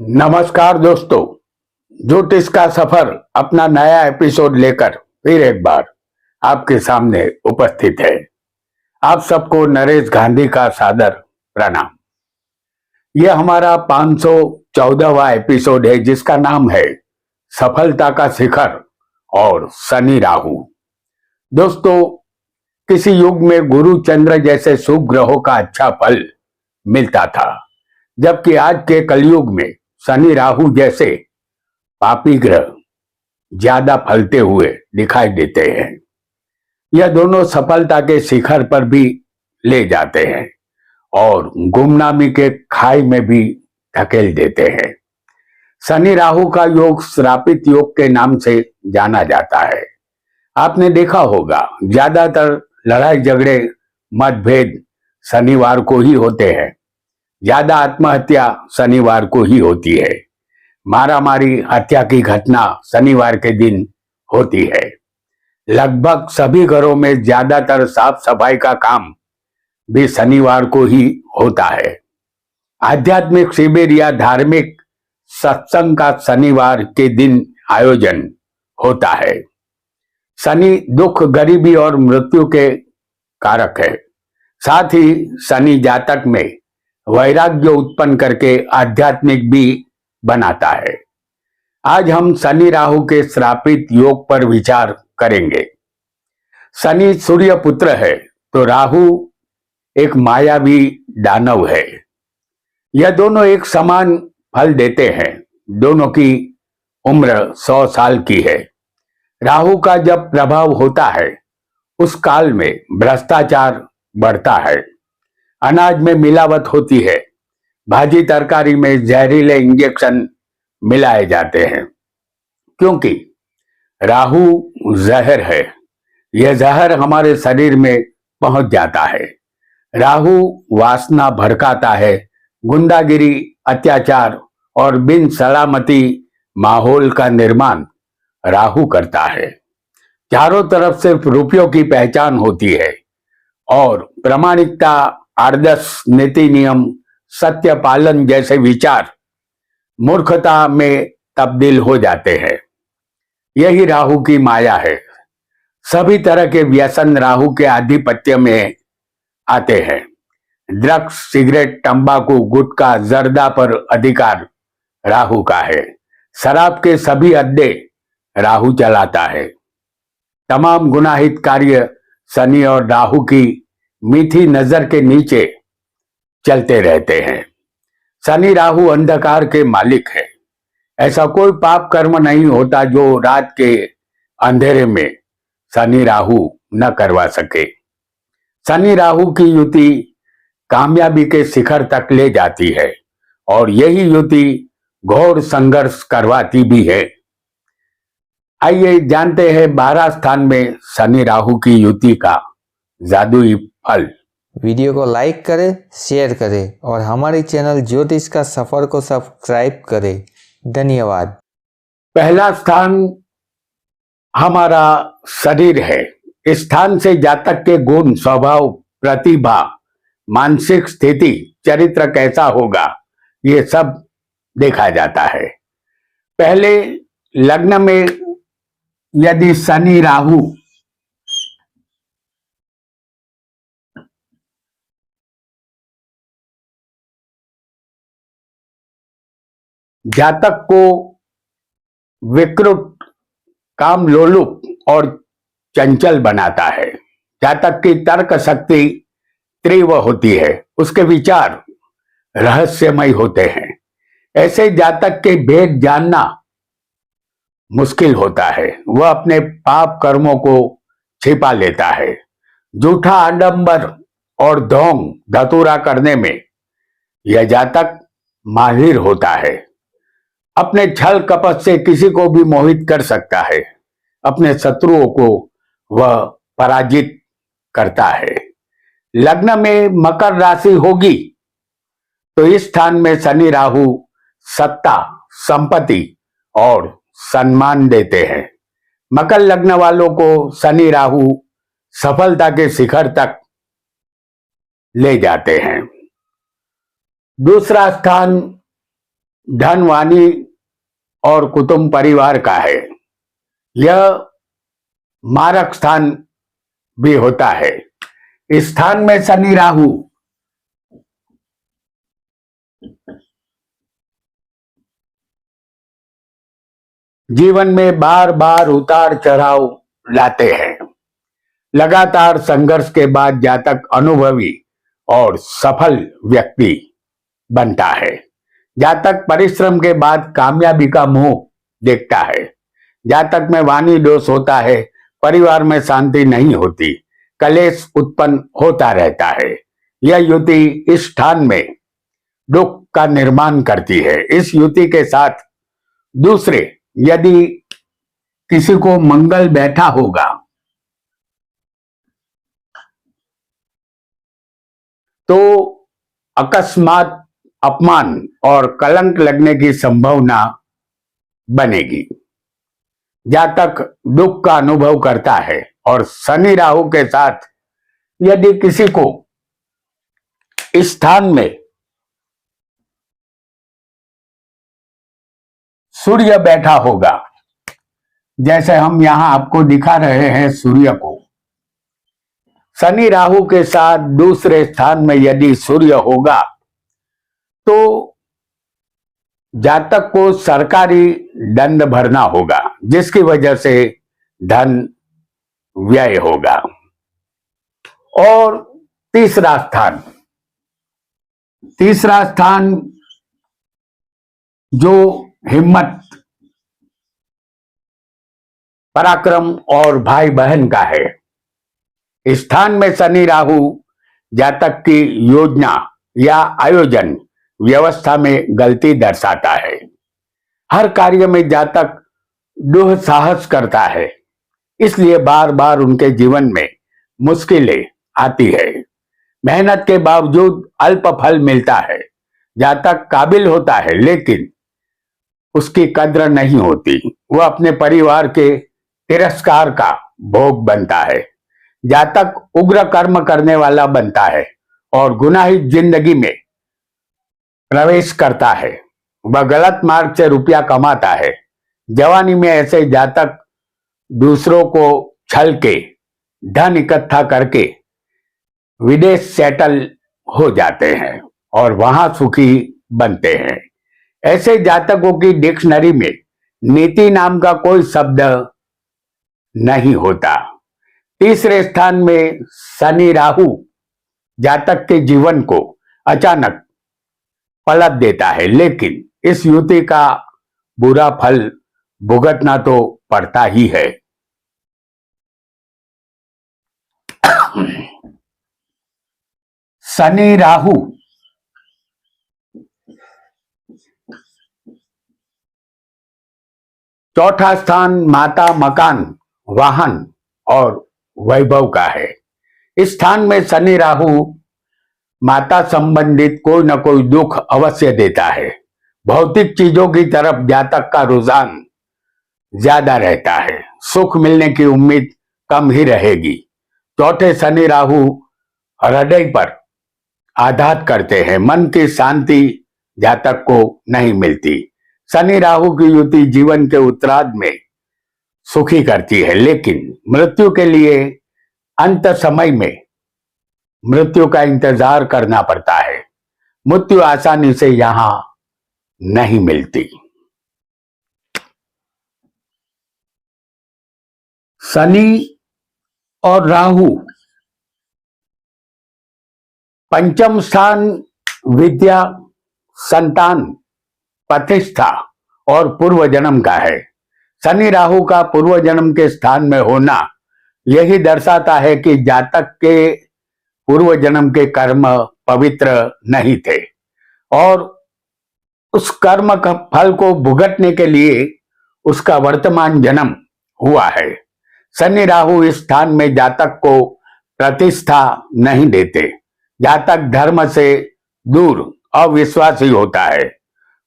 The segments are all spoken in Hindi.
नमस्कार दोस्तों, ज्योतिष का सफर अपना नया एपिसोड लेकर फिर एक बार आपके सामने उपस्थित है। आप सबको नरेश गांधी का सादर प्रणाम। यह हमारा 514वां एपिसोड है जिसका नाम है सफलता का शिखर और शनि राहु। दोस्तों, किसी युग में गुरु चंद्र जैसे शुभ ग्रहों का अच्छा फल मिलता था, जबकि आज के कलयुग में शनि राहु जैसे पापी ग्रह ज्यादा फलते हुए दिखाई देते हैं। यह दोनों सफलता के शिखर पर भी ले जाते हैं और गुमनामी के खाई में भी धकेल देते हैं। शनि राहु का योग श्रापित योग के नाम से जाना जाता है। आपने देखा होगा, ज्यादातर लड़ाई झगड़े मतभेद शनिवार को ही होते हैं। ज्यादा आत्महत्या शनिवार को ही होती है। मारामारी हत्या की घटना शनिवार के दिन होती है। लगभग सभी घरों में ज्यादातर साफ सफाई का काम भी शनिवार को ही होता है। आध्यात्मिक शिविर या धार्मिक सत्संग का शनिवार के दिन आयोजन होता है। शनि दुख, गरीबी और मृत्यु के कारक है। साथ ही शनि जातक में वैराग्य उत्पन्न करके आध्यात्मिक भी बनाता है। आज हम शनि राहु के श्रापित योग पर विचार करेंगे। शनि सूर्य पुत्र है तो राहु एक मायावी दानव है। यह दोनों एक समान फल देते हैं। दोनों की उम्र 100 साल की है। राहु का जब प्रभाव होता है उस काल में भ्रष्टाचार बढ़ता है, अनाज में मिलावट होती है, भाजी तरकारी में जहरीले इंजेक्शन मिलाए जाते हैं, क्योंकि राहु जहर है। यह जहर हमारे शरीर में पहुंच जाता है। राहु वासना भड़काता है, गुंडागिरी, अत्याचार और बिन सलामती माहौल का निर्माण राहु करता है। चारों तरफ सिर्फ रुपयों की पहचान होती है और प्रामाणिकता, आदर्श, नीति नियम, सत्य पालन जैसे विचार मूर्खता में तब्दील हो जाते हैं। यही राहु की माया है। सभी तरह के व्यसन राहु के आधिपत्य में आते हैं। ड्रग्स, सिगरेट, तंबाकू, गुटखा, जर्दा पर अधिकार राहु का है। शराब के सभी अड्डे राहु चलाता है। तमाम गुनाहित कार्य शनि और राहु की मीठी नजर के नीचे चलते रहते हैं। शनि राहु अंधकार के मालिक है। ऐसा कोई पाप कर्म नहीं होता जो रात के अंधेरे में शनि राहु न करवा सके। शनि राहु की युति कामयाबी के शिखर तक ले जाती है और यही युति घोर संघर्ष करवाती भी है। आइए जानते हैं 12 स्थान में शनि राहु की युति का जादुई फल। वीडियो को लाइक करें, शेयर करें और हमारे चैनल ज्योतिष का सफर को सब्सक्राइब करें। धन्यवाद। पहला स्थान हमारा शरीर है। इस स्थान से जातक के गुण, स्वभाव, प्रतिभा, मानसिक स्थिति, चरित्र कैसा होगा, ये सब देखा जाता है। पहले लग्न में यदि शनि राहु जातक को विकृत, काम लोलुप और चंचल बनाता है। जातक की तर्क शक्ति तीव्र होती है। उसके विचार रहस्यमय होते हैं। ऐसे जातक के भेद जानना मुश्किल होता है। वह अपने पाप कर्मों को छिपा लेता है। झूठा आडंबर और ढोंग धतूरा करने में यह जातक माहिर होता है। अपने छल कपट से किसी को भी मोहित कर सकता है। अपने शत्रुओं को वह पराजित करता है। लग्न में मकर राशि होगी तो इस स्थान में शनि राहु सत्ता, संपत्ति और सम्मान देते हैं। मकर लग्न वालों को शनि राहु सफलता के शिखर तक ले जाते हैं। दूसरा स्थान धन, वाणी और कुटुंब परिवार का है। यह मारक स्थान भी होता है। इस स्थान में शनि राहु जीवन में बार बार उतार चढ़ाव लाते हैं। लगातार संघर्ष के बाद जातक अनुभवी और सफल व्यक्ति बनता है। जातक परिश्रम के बाद कामयाबी का मुंह देखता है। जातक में वाणी दोष होता है, परिवार में शांति नहीं होती, कलेश उत्पन्न होता रहता है। यह युति इस स्थान में दुख का निर्माण करती है। इस युति के साथ दूसरे यदि किसी को मंगल बैठा होगा तो अकस्मात अपमान और कलंक लगने की संभावना बनेगी। जातक दुख का अनुभव करता है और शनि राहु के साथ यदि किसी को इस स्थान में सूर्य बैठा होगा, जैसे हम यहां आपको दिखा रहे हैं सूर्य को, शनि राहु के साथ दूसरे स्थान में यदि सूर्य होगा तो जातक को सरकारी दंड भरना होगा, जिसकी वजह से धन व्यय होगा। और तीसरा स्थान जो हिम्मत, पराक्रम और भाई बहन का है। इस स्थान में शनि राहु जातक की योजना या आयोजन व्यवस्था में गलती दर्शाता है। हर कार्य में जातक दुस्साहस करता है, इसलिए बार बार उनके जीवन में मुश्किलें आती है। मेहनत के बावजूद अल्प फल मिलता है। जातक काबिल होता है लेकिन उसकी कद्र नहीं होती। वह अपने परिवार के तिरस्कार का भोग बनता है। जातक उग्र कर्म करने वाला बनता है और गुनाही जिंदगी में प्रवेश करता है। वह गलत मार्ग से रुपया कमाता है। जवानी में ऐसे जातक दूसरों को छल के धन इकट्ठा करके विदेश सेटल हो जाते हैं और वहां सुखी बनते हैं। ऐसे जातकों की डिक्शनरी में नीति नाम का कोई शब्द नहीं होता। तीसरे स्थान में शनि राहु जातक के जीवन को अचानक पलट देता है, लेकिन इस युति का बुरा फल भुगतना तो पड़ता ही है। शनि राहु चौथा स्थान माता, मकान, वाहन और वैभव का है। इस स्थान में शनि राहु माता संबंधित कोई न कोई दुख अवश्य देता है। भौतिक चीजों की तरफ जातक का रुझान ज्यादा रहता है। सुख मिलने की उम्मीद कम ही रहेगी। चौथे शनि राहु हृदय पर आघात करते हैं। मन की शांति जातक को नहीं मिलती। शनि राहु की युति जीवन के उत्तरार्ध में सुखी करती है, लेकिन मृत्यु के लिए अंत समय में मृत्यु का इंतजार करना पड़ता है। मृत्यु आसानी से यहां नहीं मिलती। शनि और राहु पंचम स्थान विद्या, संतान, प्रतिष्ठा और पूर्व जन्म का है। शनि राहु का पूर्व जन्म के स्थान में होना यही दर्शाता है कि जातक के पूर्व जन्म के कर्म पवित्र नहीं थे और उस कर्म का फल को भुगतने के लिए उसका वर्तमान जन्म हुआ है। शनि राहु इस स्थान में जातक को प्रतिष्ठा नहीं देते। जातक धर्म से दूर अविश्वासी होता है।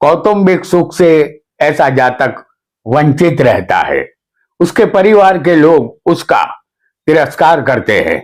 कौटुंबिक सुख से ऐसा जातक वंचित रहता है। उसके परिवार के लोग उसका तिरस्कार करते हैं।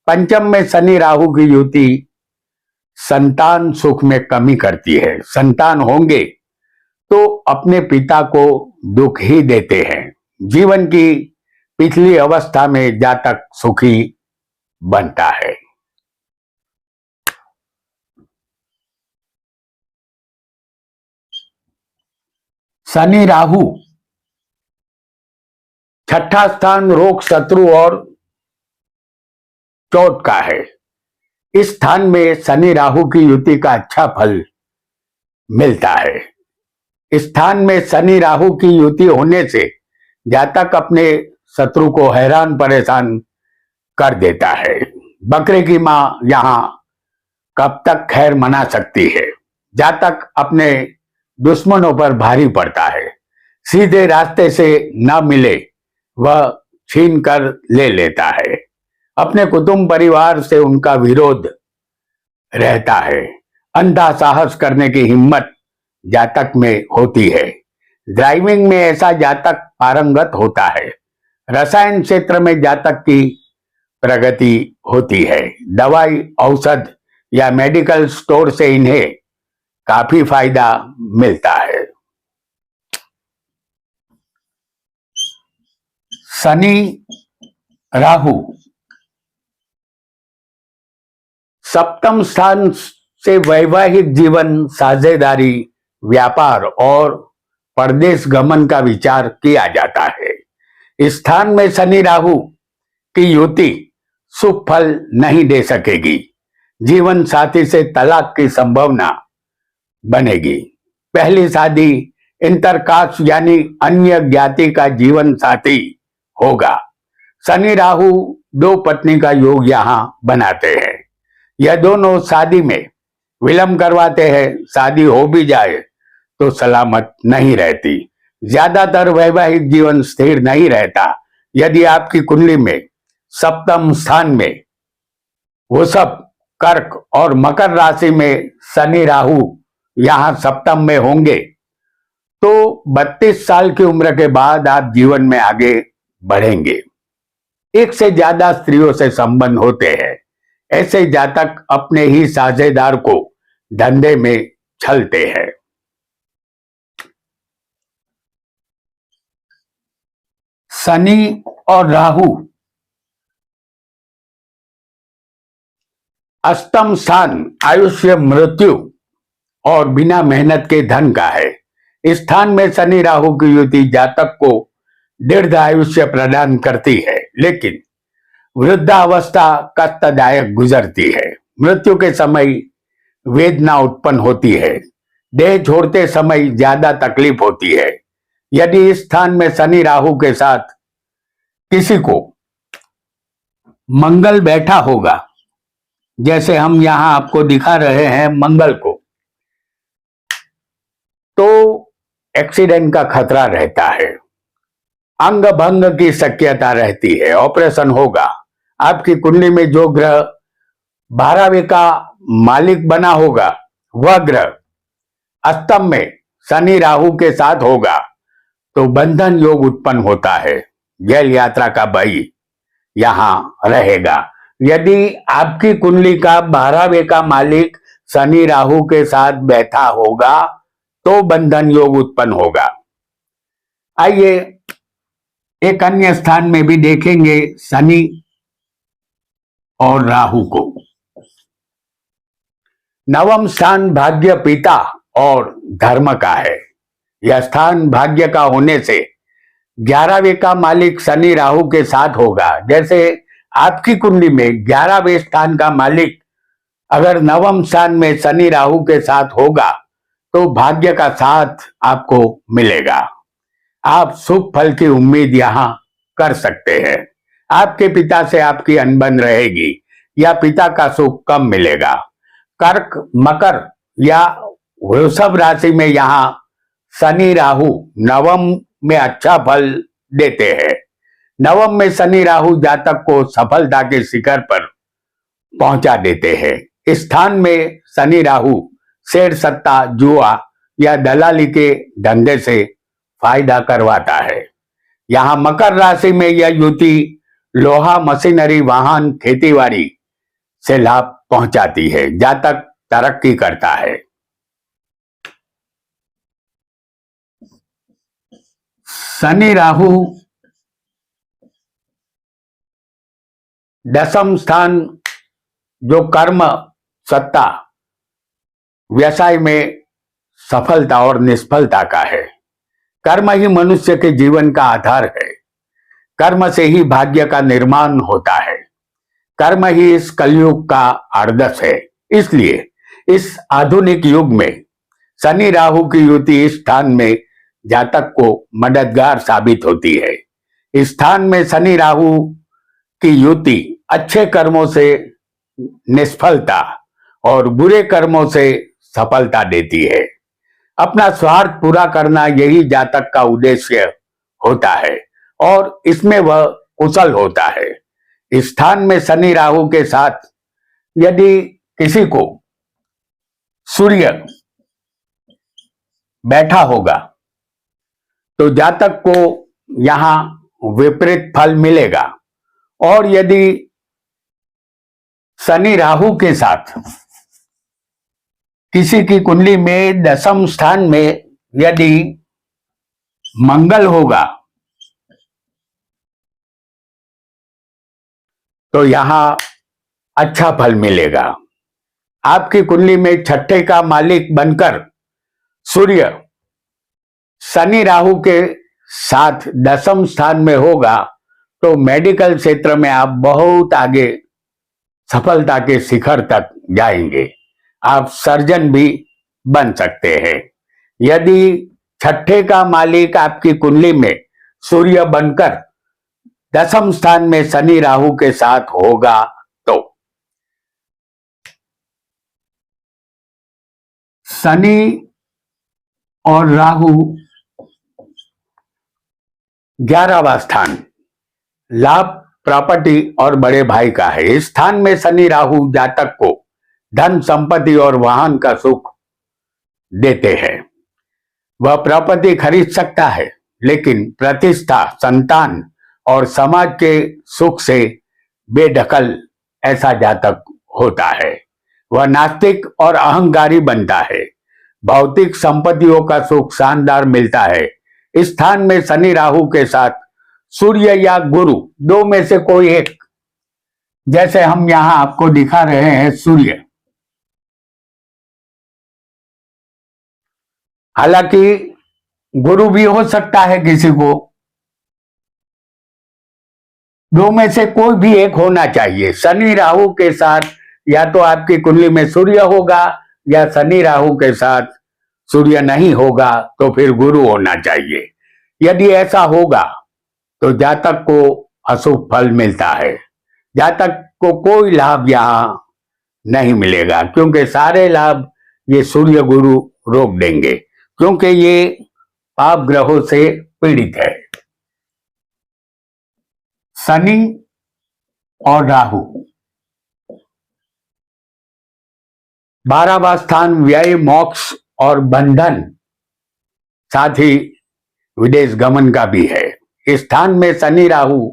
पंचम में शनि राहु की युति संतान सुख में कमी करती है। संतान होंगे तो अपने पिता को दुख ही देते हैं। जीवन की पिछली अवस्था में जातक सुखी बनता है। शनि राहु, छठा स्थान रोग, शत्रु और चोट का है। इस स्थान में शनि राहु की युति का अच्छा फल मिलता है। इस स्थान में शनि राहु की युति होने से जातक अपने शत्रु को हैरान परेशान कर देता है। बकरे की मां यहां कब तक खैर मना सकती है। जातक अपने दुश्मनों पर भारी पड़ता है। सीधे रास्ते से न मिले वह छीन कर ले लेता है। अपने कुटुंब परिवार से उनका विरोध रहता है। अंधा साहस करने की हिम्मत जातक में होती है। ड्राइविंग में ऐसा जातक पारंगत होता है। रसायन क्षेत्र में जातक की प्रगति होती है। दवाई, औषध या मेडिकल स्टोर से इन्हें काफी फायदा मिलता है। शनि राहु सप्तम स्थान से वैवाहिक जीवन, साझेदारी, व्यापार और परदेश गमन का विचार किया जाता है। इस स्थान में शनि राहु की युति शुभ फल नहीं दे सकेगी। जीवन साथी से तलाक की संभावना बनेगी। पहली शादी इंटरकास्ट यानी अन्य ज्ञाति का जीवन साथी होगा। शनि राहु दो पत्नी का योग यहां बनाते हैं। यह दोनों शादी में विलंब करवाते हैं। शादी हो भी जाए तो सलामत नहीं रहती। ज्यादातर वैवाहिक जीवन स्थिर नहीं रहता। यदि आपकी कुंडली में सप्तम स्थान में वृषभ, कर्क और मकर राशि में शनि राहु यहां सप्तम में होंगे तो 32 साल की उम्र के बाद आप जीवन में आगे बढ़ेंगे। एक से ज्यादा स्त्रियों से संबंध होते हैं। ऐसे जातक अपने ही साझेदार को धंधे में छलते हैं। शनि और राहु अष्टम स्थान आयुष्य, मृत्यु और बिना मेहनत के धन का है। इस स्थान में शनि राहु की युति जातक को दीर्घ आयुष्य प्रदान करती है, लेकिन वृद्धावस्था कष्टदायक गुजरती है। मृत्यु के समय वेदना उत्पन्न होती है। देह छोड़ते समय ज्यादा तकलीफ होती है। यदि इस स्थान में शनि राहु के साथ किसी को मंगल बैठा होगा, जैसे हम यहां आपको दिखा रहे हैं मंगल को, तो एक्सीडेंट का खतरा रहता है। अंग भंग की शक्यता रहती है। ऑपरेशन होगा। आपकी कुंडली में जो ग्रह 12वें का मालिक बना होगा वह ग्रह अष्टम में शनि राहु के साथ होगा तो बंधन योग उत्पन्न होता है। जेल यात्रा का भय यहां रहेगा। यदि आपकी कुंडली का 12वें का मालिक शनि राहु के साथ बैठा होगा तो बंधन योग उत्पन्न होगा। आइए एक अन्य स्थान में भी देखेंगे शनि और राहु को। नवम स्थान भाग्य, पिता और धर्म का है। यह स्थान भाग्य का होने से 11वें का मालिक शनि राहु के साथ होगा। जैसे आपकी कुंडली में 11वें स्थान का मालिक अगर नवम स्थान में शनि राहु के साथ होगा तो भाग्य का साथ आपको मिलेगा। आप शुभ फल की उम्मीद यहां कर सकते हैं। आपके पिता से आपकी अनबन रहेगी या पिता का सुख कम मिलेगा। कर्क, मकर या वृषभ राशि में यहां शनि राहु नवम में अच्छा फल देते हैं। नवम में शनि राहु जातक को सफलता के शिखर पर पहुंचा देते हैं। इस स्थान में शनि राहु शेर सत्ता, जुआ या दलाली के धंधे से फायदा करवाता है। यहां मकर राशि में यह युति लोहा, मशीनरी, वाहन, खेतीबाड़ी से लाभ पहुंचाती है। जातक तरक्की करता है। शनि राहु दशम स्थान जो कर्म, सत्ता, व्यवसाय में सफलता और निष्फलता का है। कर्म ही मनुष्य के जीवन का आधार है। कर्म से ही भाग्य का निर्माण होता है। कर्म ही इस कलयुग का आदर्श है। इसलिए इस आधुनिक युग में शनि राहु की युति इस स्थान में जातक को मददगार साबित होती है। इस स्थान में शनि राहु की युति अच्छे कर्मों से निष्फलता और बुरे कर्मों से सफलता देती है। अपना स्वार्थ पूरा करना यही जातक का उद्देश्य होता है और इसमें वह कुशल होता है। इस स्थान में शनि राहु के साथ यदि किसी को सूर्य बैठा होगा तो जातक को यहां विपरीत फल मिलेगा। और यदि शनि राहु के साथ किसी की कुंडली में दशम स्थान में यदि मंगल होगा तो यहां अच्छा फल मिलेगा। आपकी कुंडली में छठे का मालिक बनकर सूर्य शनि राहु के साथ दशम स्थान में होगा तो मेडिकल क्षेत्र में आप बहुत आगे सफलता के शिखर तक जाएंगे। आप सर्जन भी बन सकते हैं। यदि छठे का मालिक आपकी कुंडली में सूर्य बनकर दशम स्थान में शनि राहु के साथ होगा तो शनि और राहु 11वां स्थान लाभ, प्रॉपर्टी और बड़े भाई का है। इस स्थान में शनि राहु जातक को धन, संपत्ति और वाहन का सुख देते हैं। वह प्रॉपर्टी खरीद सकता है लेकिन प्रतिष्ठा, संतान और समाज के सुख से बेदखल ऐसा जातक होता है। वह नास्तिक और अहंकारी बनता है। भौतिक संपत्तियों का सुख शानदार मिलता है। इस स्थान में शनि राहु के साथ सूर्य या गुरु दो में से कोई एक, जैसे हम यहां आपको दिखा रहे हैं सूर्य, हालांकि गुरु भी हो सकता है किसी को, दो में से कोई भी एक होना चाहिए। शनि राहु के साथ या तो आपकी कुंडली में सूर्य होगा या शनि राहु के साथ सूर्य नहीं होगा तो फिर गुरु होना चाहिए। यदि ऐसा होगा तो जातक को अशुभ फल मिलता है। जातक को कोई लाभ यहां नहीं मिलेगा क्योंकि सारे लाभ ये सूर्य गुरु रोक देंगे, क्योंकि ये पाप ग्रहों से पीड़ित है। शनि और राहु 12वां स्थान व्यय, मोक्ष और बंधन, साथ ही विदेश गमन का भी है। इस स्थान में शनि राहु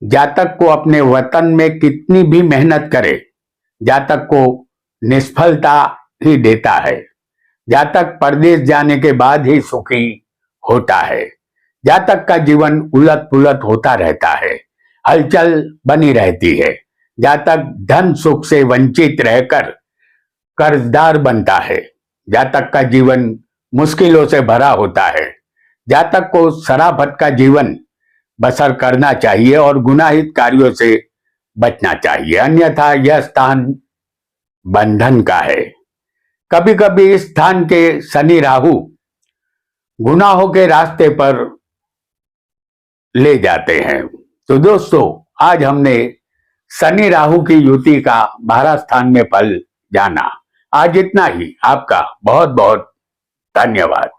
जातक को अपने वतन में कितनी भी मेहनत करे, जातक को निष्फलता ही देता है। जातक परदेश जाने के बाद ही सुखी होता है। जातक का जीवन उलट पुलट होता रहता है, हलचल बनी रहती है। जातक धन सुख से वंचित रहकर कर्जदार बनता है। जातक का जीवन मुश्किलों से भरा होता है। जातक को शराफत का जीवन बसर करना चाहिए और गुनाहित कार्यों से बचना चाहिए, अन्यथा यह स्थान बंधन का है। कभी कभी इस स्थान के शनि राहु गुनाहों के रास्ते पर ले जाते हैं। तो दोस्तों, आज हमने शनि राहु की युति का 12 स्थान में फल जाना। आज इतना ही। आपका बहुत बहुत धन्यवाद।